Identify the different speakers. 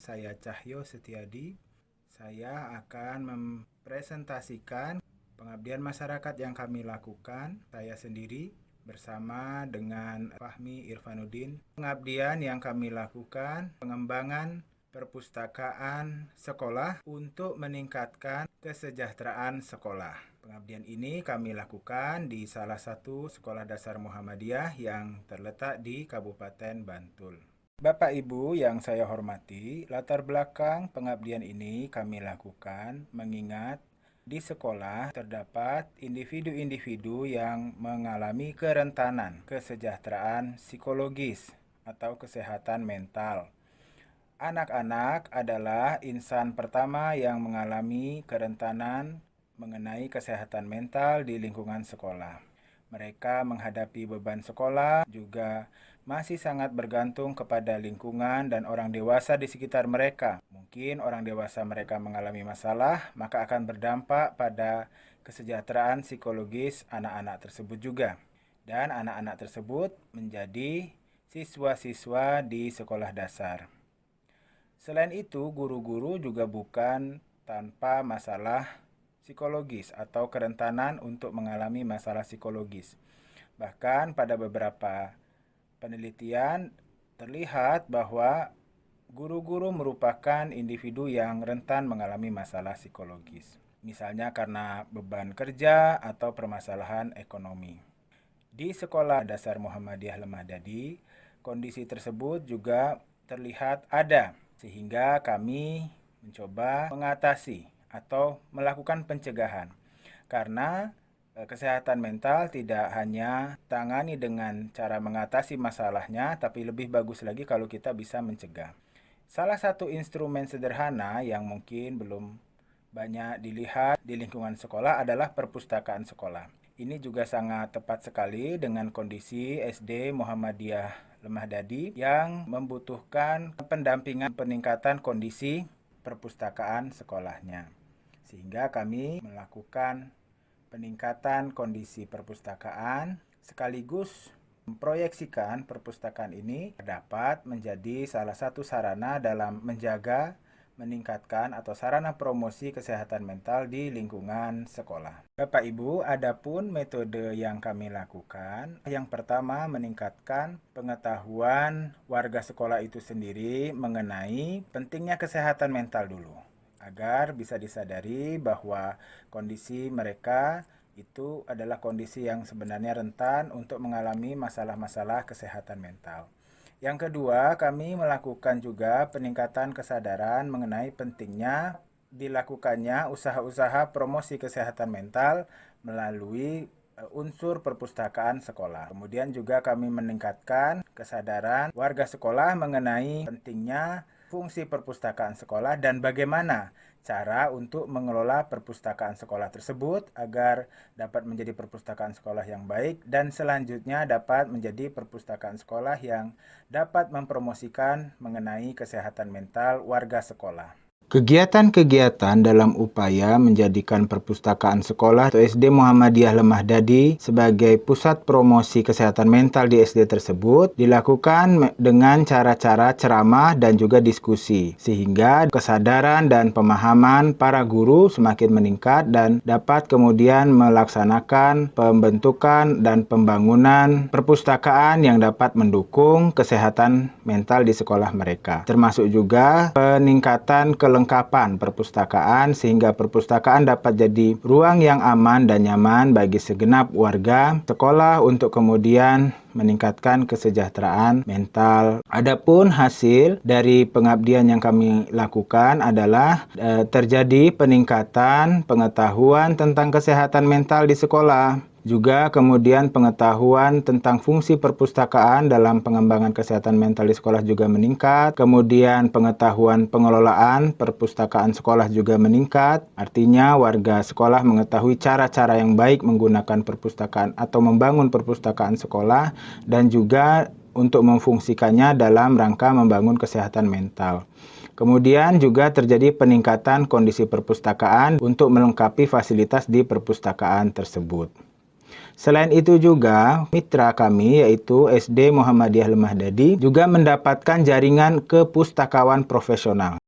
Speaker 1: saya Cahyo Setiadi. Saya akan mempresentasikan pengabdian masyarakat yang kami lakukan, saya sendiri bersama dengan Fahmi Irfanuddin. Pengabdian yang kami lakukan, pengembangan perpustakaan sekolah untuk meningkatkan kesejahteraan sekolah. Pengabdian ini kami lakukan di salah satu sekolah dasar Muhammadiyah yang terletak di Kabupaten Bantul. Bapak Ibu yang saya hormati, latar belakang pengabdian ini kami lakukan mengingat di sekolah terdapat individu-individu yang mengalami kerentanan kesejahteraan psikologis atau kesehatan mental. Anak-anak adalah insan pertama yang mengalami kerentanan mengenai kesehatan mental di lingkungan sekolah. Mereka menghadapi beban sekolah, juga masih sangat bergantung kepada lingkungan dan orang dewasa di sekitar mereka. Mungkin orang dewasa mereka mengalami masalah, maka akan berdampak pada kesejahteraan psikologis anak-anak tersebut juga. Dan anak-anak tersebut menjadi siswa-siswa di sekolah dasar. Selain itu, guru-guru juga bukan tanpa masalah psikologis atau kerentanan untuk mengalami masalah psikologis. Bahkan pada beberapa penelitian terlihat bahwa guru-guru merupakan individu yang rentan mengalami masalah psikologis. Misalnya karena beban kerja atau permasalahan ekonomi. Di sekolah dasar Muhammadiyah Lemah Dadi, kondisi tersebut juga terlihat ada, sehingga kami mencoba mengatasi atau melakukan pencegahan. Karena kesehatan mental tidak hanya tangani dengan cara mengatasi masalahnya, tapi lebih bagus lagi kalau kita bisa mencegah. Salah satu instrumen sederhana yang mungkin belum banyak dilihat di lingkungan sekolah adalah perpustakaan sekolah. Ini juga sangat tepat sekali dengan kondisi SD Muhammadiyah Lemah Dadi yang membutuhkan pendampingan peningkatan kondisi perpustakaan sekolahnya. Sehingga kami melakukan peningkatan kondisi perpustakaan sekaligus memproyeksikan perpustakaan ini dapat menjadi salah satu sarana dalam menjaga, meningkatkan atau sarana promosi kesehatan mental di lingkungan sekolah. Bapak Ibu, adapun metode yang kami lakukan, yang pertama meningkatkan pengetahuan warga sekolah itu sendiri mengenai pentingnya kesehatan mental dulu, agar bisa disadari bahwa kondisi mereka itu adalah kondisi yang sebenarnya rentan untuk mengalami masalah-masalah kesehatan mental. Yang kedua, kami melakukan juga peningkatan kesadaran mengenai pentingnya dilakukannya usaha-usaha promosi kesehatan mental melalui unsur perpustakaan sekolah. Kemudian juga kami meningkatkan kesadaran warga sekolah mengenai pentingnya fungsi perpustakaan sekolah dan bagaimana cara untuk mengelola perpustakaan sekolah tersebut agar dapat menjadi perpustakaan sekolah yang baik dan selanjutnya dapat menjadi perpustakaan sekolah yang dapat mempromosikan mengenai kesehatan mental warga sekolah. Kegiatan-kegiatan dalam upaya menjadikan perpustakaan sekolah atau SD Muhammadiyah Lemah Dadi sebagai pusat promosi kesehatan mental di SD tersebut dilakukan dengan cara-cara ceramah dan juga diskusi, sehingga kesadaran dan pemahaman para guru semakin meningkat dan dapat kemudian melaksanakan pembentukan dan pembangunan perpustakaan yang dapat mendukung kesehatan mental di sekolah mereka, termasuk juga peningkatan kelengkapan perpustakaan sehingga perpustakaan dapat jadi ruang yang aman dan nyaman bagi segenap warga sekolah untuk kemudian meningkatkan kesejahteraan mental. Adapun hasil dari pengabdian yang kami lakukan adalah terjadi peningkatan pengetahuan tentang kesehatan mental di sekolah. Juga kemudian pengetahuan tentang fungsi perpustakaan dalam pengembangan kesehatan mental di sekolah juga meningkat. Kemudian pengetahuan pengelolaan perpustakaan sekolah juga meningkat. Artinya warga sekolah mengetahui cara-cara yang baik menggunakan perpustakaan atau membangun perpustakaan sekolah dan juga untuk memfungsikannya dalam rangka membangun kesehatan mental. Kemudian juga terjadi peningkatan kondisi perpustakaan untuk melengkapi fasilitas di perpustakaan tersebut. Selain itu juga, mitra kami yaitu SD Muhammadiyah Lemah Dadi juga mendapatkan jaringan kepustakawan profesional.